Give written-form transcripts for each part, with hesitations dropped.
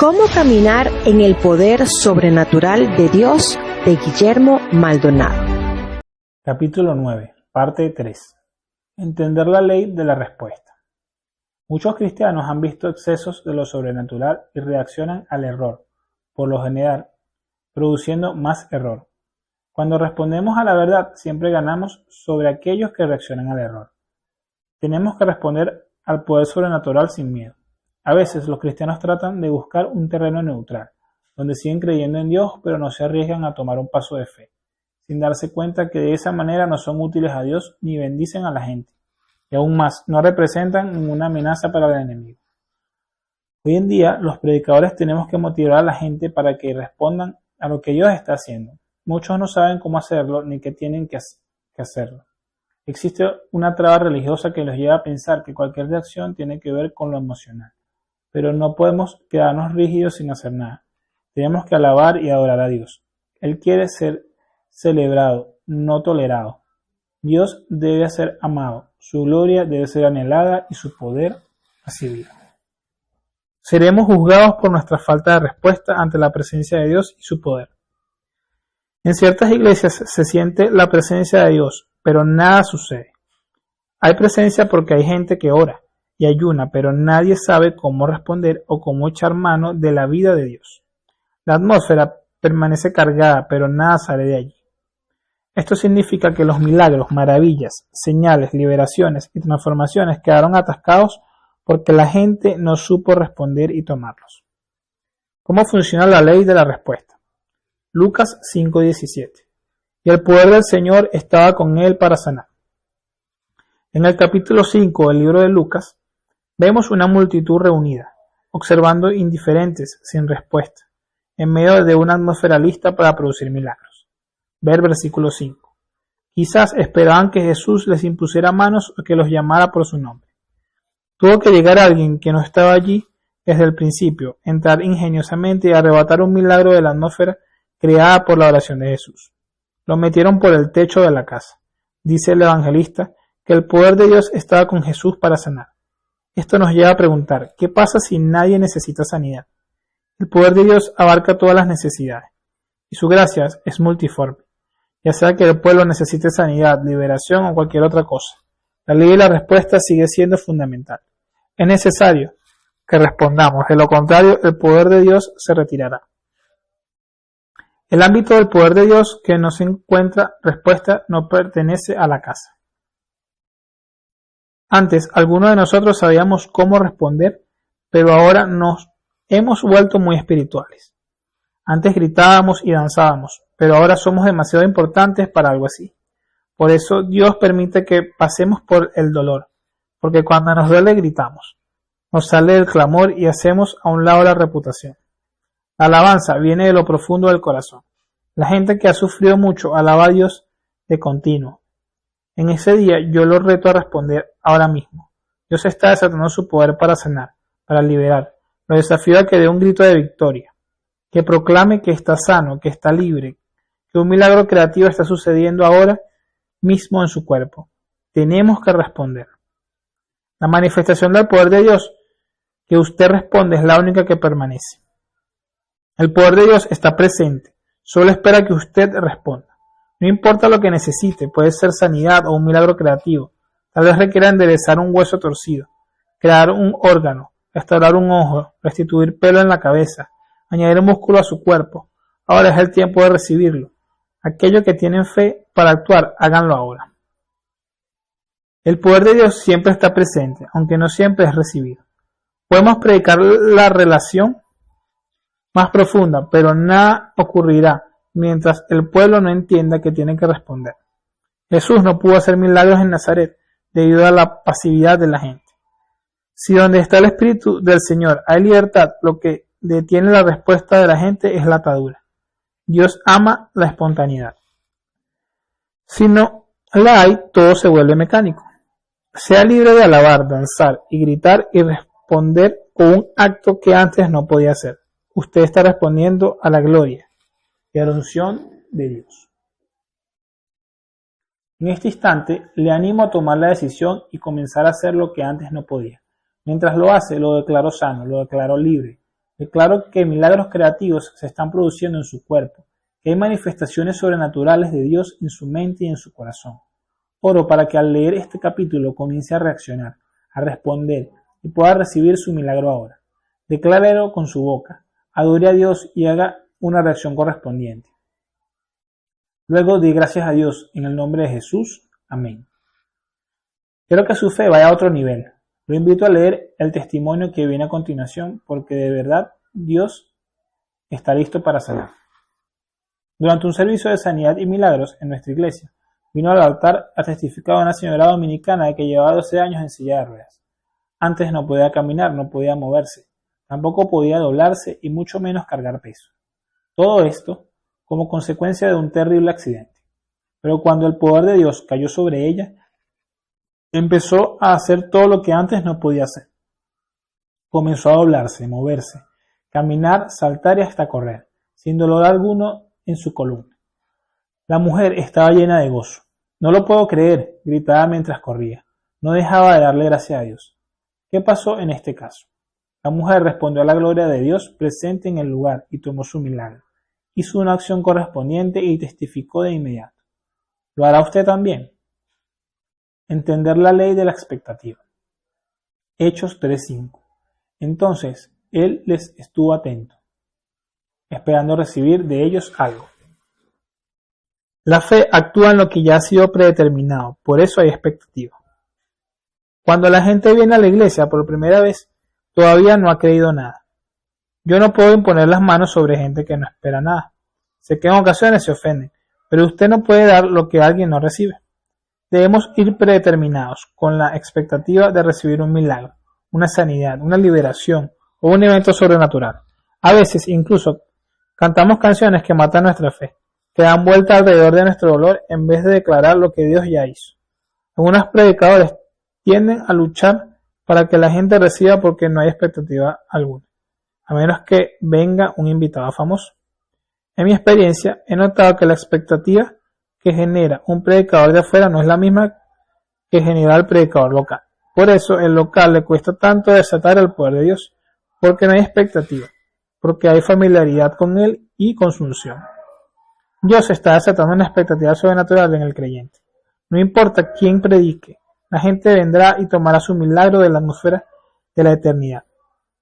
¿Cómo caminar en el poder sobrenatural de Dios? De Guillermo Maldonado. Capítulo 9, parte 3. Entender la ley de la respuesta. Muchos cristianos han visto excesos de lo sobrenatural y reaccionan al error, por lo general, produciendo más error. Cuando respondemos a la verdad, siempre ganamos sobre aquellos que reaccionan al error. Tenemos que responder al poder sobrenatural sin miedo. A veces los cristianos tratan de buscar un terreno neutral, donde siguen creyendo en Dios, pero no se arriesgan a tomar un paso de fe, sin darse cuenta que de esa manera no son útiles a Dios ni bendicen a la gente, y aún más, no representan ninguna amenaza para el enemigo. Hoy en día, los predicadores tenemos que motivar a la gente para que respondan a lo que Dios está haciendo. Muchos no saben cómo hacerlo ni qué tienen que hacerlo. Existe una traba religiosa que los lleva a pensar que cualquier reacción tiene que ver con lo emocional. Pero no podemos quedarnos rígidos sin hacer nada. Tenemos que alabar y adorar a Dios. Él quiere ser celebrado, no tolerado. Dios debe ser amado, su gloria debe ser anhelada y su poder recibido. Seremos juzgados por nuestra falta de respuesta ante la presencia de Dios y su poder. En ciertas iglesias se siente la presencia de Dios, pero nada sucede. Hay presencia porque hay gente que ora y ayuna, pero nadie sabe cómo responder o cómo echar mano de la vida de Dios. La atmósfera permanece cargada, pero nada sale de allí. Esto significa que los milagros, maravillas, señales, liberaciones y transformaciones quedaron atascados porque la gente no supo responder y tomarlos. ¿Cómo funciona la ley de la respuesta? Lucas 5:17. Y el poder del Señor estaba con él para sanar. En el capítulo 5 del libro de Lucas, vemos una multitud reunida, observando indiferentes, sin respuesta, en medio de una atmósfera lista para producir milagros. Ver versículo 5. Quizás esperaban que Jesús les impusiera manos o que los llamara por su nombre. Tuvo que llegar alguien que no estaba allí desde el principio, entrar ingeniosamente y arrebatar un milagro de la atmósfera creada por la oración de Jesús. Lo metieron por el techo de la casa. Dice el evangelista que el poder de Dios estaba con Jesús para sanar. Esto nos lleva a preguntar, ¿qué pasa si nadie necesita sanidad? El poder de Dios abarca todas las necesidades, y su gracia es multiforme, ya sea que el pueblo necesite sanidad, liberación o cualquier otra cosa. La ley de la respuesta sigue siendo fundamental. Es necesario que respondamos, de lo contrario el poder de Dios se retirará. El ámbito del poder de Dios que no se encuentra respuesta no pertenece a la casa. Antes, algunos de nosotros sabíamos cómo responder, pero ahora nos hemos vuelto muy espirituales. Antes gritábamos y danzábamos, pero ahora somos demasiado importantes para algo así. Por eso Dios permite que pasemos por el dolor, porque cuando nos duele gritamos, nos sale el clamor y hacemos a un lado la reputación. La alabanza viene de lo profundo del corazón. La gente que ha sufrido mucho alaba a Dios de continuo. En ese día yo lo reto a responder ahora mismo. Dios está desatando su poder para sanar, para liberar. Lo desafío a que dé un grito de victoria, que proclame que está sano, que está libre, que un milagro creativo está sucediendo ahora mismo en su cuerpo. Tenemos que responder. La manifestación del poder de Dios que usted responde es la única que permanece. El poder de Dios está presente, solo espera que usted responda. No importa lo que necesite, puede ser sanidad o un milagro creativo. Tal vez requiera enderezar un hueso torcido, crear un órgano, restaurar un ojo, restituir pelo en la cabeza, añadir músculo a su cuerpo. Ahora es el tiempo de recibirlo. Aquellos que tienen fe para actuar, háganlo ahora. El poder de Dios siempre está presente, aunque no siempre es recibido. Podemos predicar la relación más profunda, pero nada ocurrirá mientras el pueblo no entienda que tiene que responder. Jesús no pudo hacer milagros en Nazaret debido a la pasividad de la gente. Si donde está el Espíritu del Señor hay libertad, lo que detiene la respuesta de la gente es la atadura. Dios ama la espontaneidad. Si no la hay, todo se vuelve mecánico. Sea libre de alabar, danzar y gritar y responder con un acto que antes no podía hacer. Usted está respondiendo a la gloria y a la unción de Dios. En este instante, le animo a tomar la decisión y comenzar a hacer lo que antes no podía. Mientras lo hace, lo declaro sano, lo declaro libre, Declaro que milagros creativos se están produciendo en su cuerpo, que hay manifestaciones sobrenaturales de Dios en su mente y en su corazón. Oro para que al leer este capítulo comience a reaccionar, a responder y pueda recibir su milagro ahora. Declárelo con su boca, adore a Dios y haga una reacción correspondiente. Luego di gracias a Dios en el nombre de Jesús. Amén. Quiero que su fe vaya a otro nivel. Lo invito a leer el testimonio que viene a continuación porque de verdad Dios está listo para sanar. Durante un servicio de sanidad y milagros en nuestra iglesia, vino al altar a testificar a una señora dominicana de que llevaba 12 años en silla de ruedas. Antes no podía caminar, no podía moverse, tampoco podía doblarse y mucho menos cargar peso. Todo esto como consecuencia de un terrible accidente. Pero cuando el poder de Dios cayó sobre ella, empezó a hacer todo lo que antes no podía hacer. Comenzó a doblarse, moverse, caminar, saltar y hasta correr, sin dolor alguno en su columna. La mujer estaba llena de gozo. No lo puedo creer, gritaba mientras corría. No dejaba de darle gracias a Dios. ¿Qué pasó en este caso? La mujer respondió a la gloria de Dios presente en el lugar y tomó su milagro. Hizo una acción correspondiente y testificó de inmediato. ¿Lo hará usted también? Entender la ley de la expectativa. Hechos 3:5. Entonces, él les estuvo atento, esperando recibir de ellos algo. La fe actúa en lo que ya ha sido predeterminado, por eso hay expectativa. Cuando la gente viene a la iglesia por primera vez, todavía no ha creído nada. Yo no puedo imponer las manos sobre gente que no espera nada. Sé que en ocasiones se ofenden, pero usted no puede dar lo que alguien no recibe. Debemos ir predeterminados, con la expectativa de recibir un milagro, una sanidad, una liberación o un evento sobrenatural. A veces incluso cantamos canciones que matan nuestra fe, que dan vuelta alrededor de nuestro dolor en vez de declarar lo que Dios ya hizo. Algunos predicadores tienden a luchar para que la gente reciba porque no hay expectativa alguna, a menos que venga un invitado famoso. En mi experiencia, he notado que la expectativa que genera un predicador de afuera no es la misma que genera el predicador local. Por eso, el local le cuesta tanto desatar el poder de Dios, porque no hay expectativa, porque hay familiaridad con Él y con su unción. Dios está desatando una expectativa sobrenatural en el creyente. No importa quién predique, la gente vendrá y tomará su milagro de la atmósfera de la eternidad.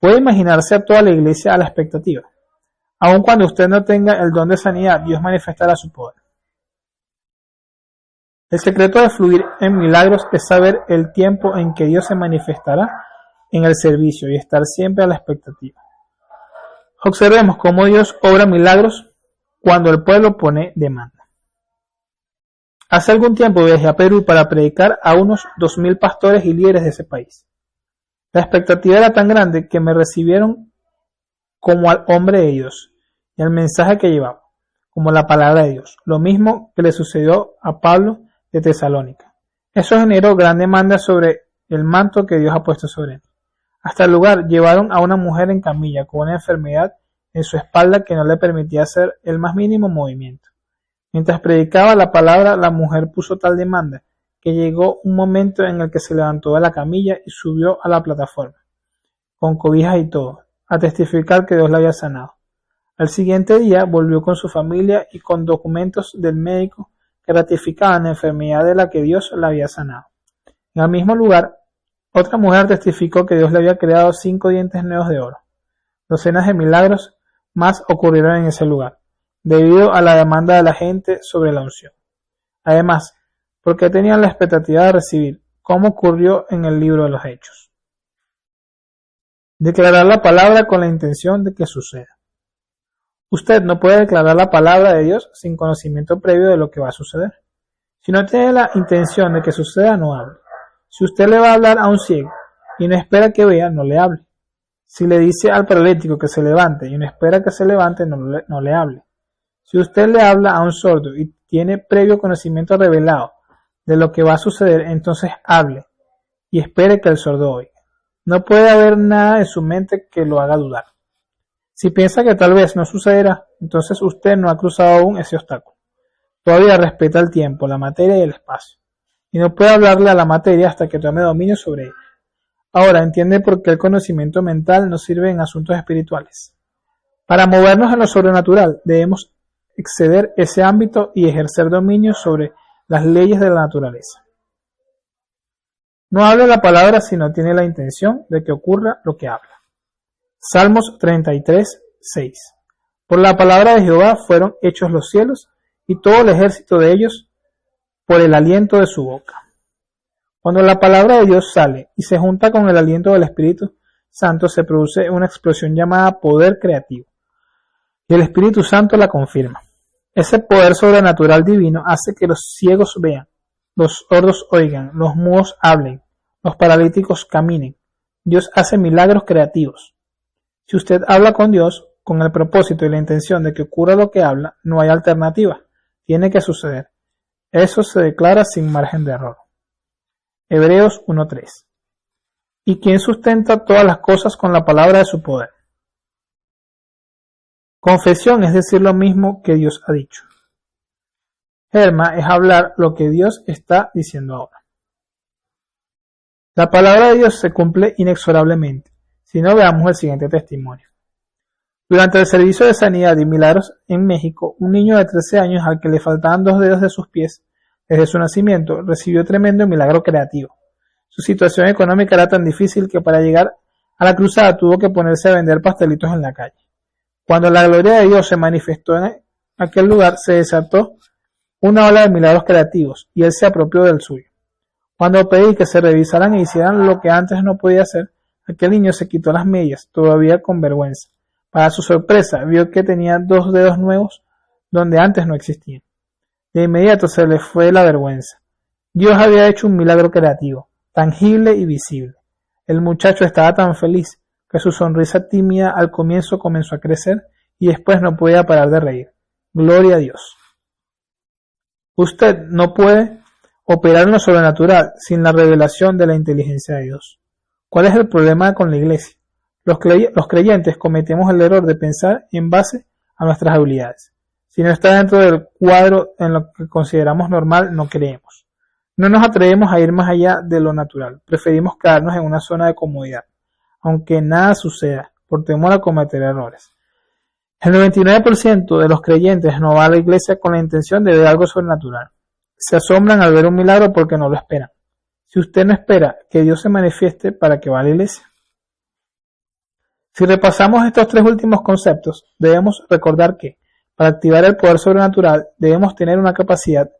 Puede imaginarse a toda la iglesia a la expectativa. Aun cuando usted no tenga el don de sanidad, Dios manifestará su poder. El secreto de fluir en milagros es saber el tiempo en que Dios se manifestará en el servicio y estar siempre a la expectativa. Observemos cómo Dios obra milagros cuando el pueblo pone demanda. Hace algún tiempo viajé a Perú para predicar a unos 2,000 pastores y líderes de ese país. La expectativa era tan grande que me recibieron como al hombre de Dios y el mensaje que llevaba, como la palabra de Dios. Lo mismo que le sucedió a Pablo de Tesalónica. Eso generó gran demanda sobre el manto que Dios ha puesto sobre él. Hasta el lugar llevaron a una mujer en camilla con una enfermedad en su espalda que no le permitía hacer el más mínimo movimiento. Mientras predicaba la palabra, la mujer puso tal demanda que llegó un momento en el que se levantó de la camilla y subió a la plataforma, con cobijas y todo, a testificar que Dios la había sanado. Al siguiente día volvió con su familia y con documentos del médico que ratificaban la enfermedad de la que Dios la había sanado. En el mismo lugar, otra mujer testificó que Dios le había creado 5 dientes nuevos de oro. Docenas de milagros más ocurrieron en ese lugar, debido a la demanda de la gente sobre la unción. Además, porque tenían la expectativa de recibir, como ocurrió en el libro de los Hechos. Declarar la palabra con la intención de que suceda. Usted no puede declarar la palabra de Dios sin conocimiento previo de lo que va a suceder. Si no tiene la intención de que suceda, no hable. Si usted le va a hablar a un ciego y no espera que vea, no le hable. Si le dice al paralítico que se levante y no espera que se levante, no le hable. Si usted le habla a un sordo y tiene previo conocimiento revelado de lo que va a suceder, entonces hable y espere que el sordo oiga. No puede haber nada en su mente que lo haga dudar. Si piensa que tal vez no sucederá, entonces usted no ha cruzado aún ese obstáculo. Todavía respeta el tiempo, la materia y el espacio. Y no puede hablarle a la materia hasta que tome dominio sobre ella. Ahora entiende por qué el conocimiento mental nos sirve en asuntos espirituales. Para movernos en lo sobrenatural, debemos exceder ese ámbito y ejercer dominio sobre las leyes de la naturaleza. No habla la palabra si no tiene la intención de que ocurra lo que habla. Salmos 33, 6. Por la palabra de Jehová fueron hechos los cielos, y todo el ejército de ellos por el aliento de su boca. Cuando la palabra de Dios sale y se junta con el aliento del Espíritu Santo, se produce una explosión llamada poder creativo, y el Espíritu Santo la confirma. Ese poder sobrenatural divino hace que los ciegos vean, los sordos oigan, los mudos hablen, los paralíticos caminen. Dios hace milagros creativos. Si usted habla con Dios con el propósito y la intención de que ocurra lo que habla, no hay alternativa. Tiene que suceder. Eso se declara sin margen de error. Hebreos 1:3. ¿Y quién sustenta todas las cosas con la palabra de su poder? Confesión es decir lo mismo que Dios ha dicho. Herma es hablar lo que Dios está diciendo ahora. La palabra de Dios se cumple inexorablemente. Si no, veamos el siguiente testimonio. Durante el servicio de sanidad y milagros en México, un niño de 13 años al que le faltaban 2 dedos de sus pies desde su nacimiento recibió tremendo milagro creativo. Su situación económica era tan difícil que para llegar a la cruzada tuvo que ponerse a vender pastelitos en la calle. Cuando la gloria de Dios se manifestó en aquel lugar, se desató una ola de milagros creativos y él se apropió del suyo. Cuando pedí que se revisaran e hicieran lo que antes no podía hacer, aquel niño se quitó las medias, todavía con vergüenza. Para su sorpresa, vio que tenía 2 dedos nuevos donde antes no existían. De inmediato se le fue la vergüenza. Dios había hecho un milagro creativo, tangible y visible. El muchacho estaba tan feliz que su sonrisa tímida al comienzo comenzó a crecer y después no podía parar de reír. Gloria a Dios. Usted no puede operar en lo sobrenatural sin la revelación de la inteligencia de Dios. ¿Cuál es el problema con la iglesia? Los creyentes cometemos el error de pensar en base a nuestras habilidades. Si no está dentro del cuadro en lo que consideramos normal, no creemos. No nos atrevemos a ir más allá de lo natural. Preferimos quedarnos en una zona de comodidad, aunque nada suceda, por temor a cometer errores. El 99% de los creyentes no va a la iglesia con la intención de ver algo sobrenatural. Se asombran al ver un milagro porque no lo esperan. Si usted no espera que Dios se manifieste, ¿para qué va a la iglesia? Si repasamos estos 3 últimos conceptos, debemos recordar que, para activar el poder sobrenatural, debemos tener una capacidad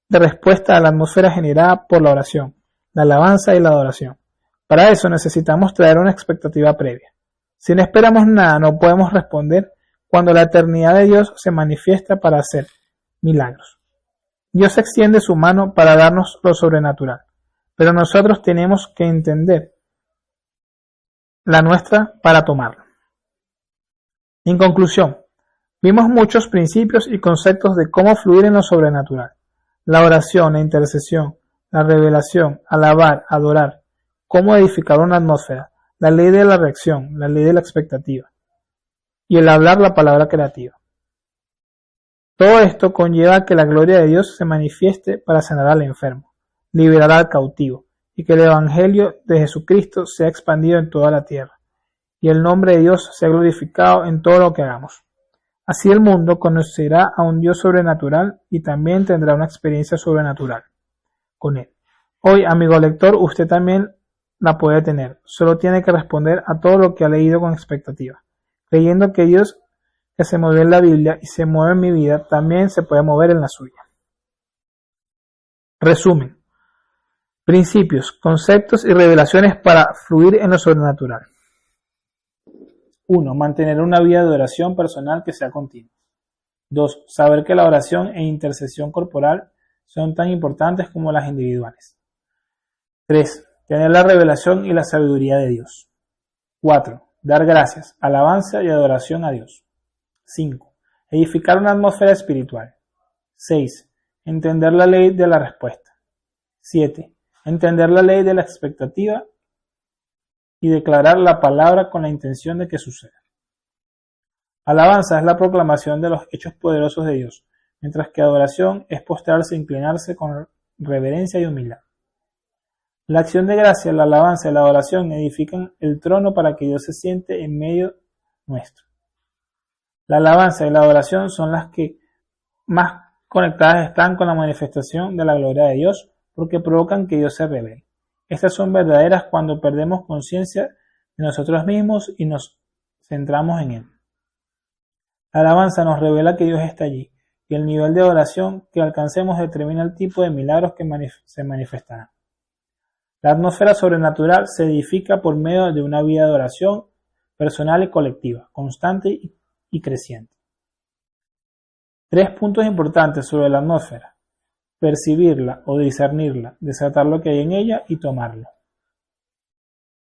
de respuesta a la atmósfera generada por la oración, la alabanza y la adoración. Para eso necesitamos traer una expectativa previa. Si no esperamos nada, no podemos responder cuando la eternidad de Dios se manifiesta para hacer milagros. Dios extiende su mano para darnos lo sobrenatural, pero nosotros tenemos que entender la nuestra para tomarla. En conclusión, vimos muchos principios y conceptos de cómo fluir en lo sobrenatural. La oración, la intercesión, la revelación, alabar, adorar, cómo edificar una atmósfera, la ley de la reacción, la ley de la expectativa y el hablar la palabra creativa. Todo esto conlleva que la gloria de Dios se manifieste para sanar al enfermo, liberar al cautivo y que el evangelio de Jesucristo sea expandido en toda la tierra y el nombre de Dios sea glorificado en todo lo que hagamos. Así el mundo conocerá a un Dios sobrenatural y también tendrá una experiencia sobrenatural con Él. Hoy, amigo lector, usted también la puede tener. Solo tiene que responder a todo lo que ha leído con expectativa, creyendo que Dios que se mueve en la Biblia y se mueve en mi vida, también se puede mover en la suya. Resumen. Principios, conceptos y revelaciones para fluir en lo sobrenatural. 1. Mantener una vida de oración personal que sea continua. 2. Saber que la oración e intercesión corporal son tan importantes como las individuales. 3. Tener la revelación y la sabiduría de Dios. 4. Dar gracias, alabanza y adoración a Dios. 5. Edificar una atmósfera espiritual. 6. Entender la ley de la respuesta. 7. Entender la ley de la expectativa y declarar la palabra con la intención de que suceda. Alabanza es la proclamación de los hechos poderosos de Dios, mientras que adoración es postrarse e inclinarse con reverencia y humildad. La acción de gracia, la alabanza y la adoración edifican el trono para que Dios se siente en medio nuestro. La alabanza y la adoración son las que más conectadas están con la manifestación de la gloria de Dios, porque provocan que Dios se revele. Estas son verdaderas cuando perdemos conciencia de nosotros mismos y nos centramos en Él. La alabanza nos revela que Dios está allí, y el nivel de adoración que alcancemos determina el tipo de milagros que se manifestarán. La atmósfera sobrenatural se edifica por medio de una vida de oración personal y colectiva, constante y creciente. 3 puntos importantes sobre la atmósfera: percibirla o discernirla, desatar lo que hay en ella y tomarlo.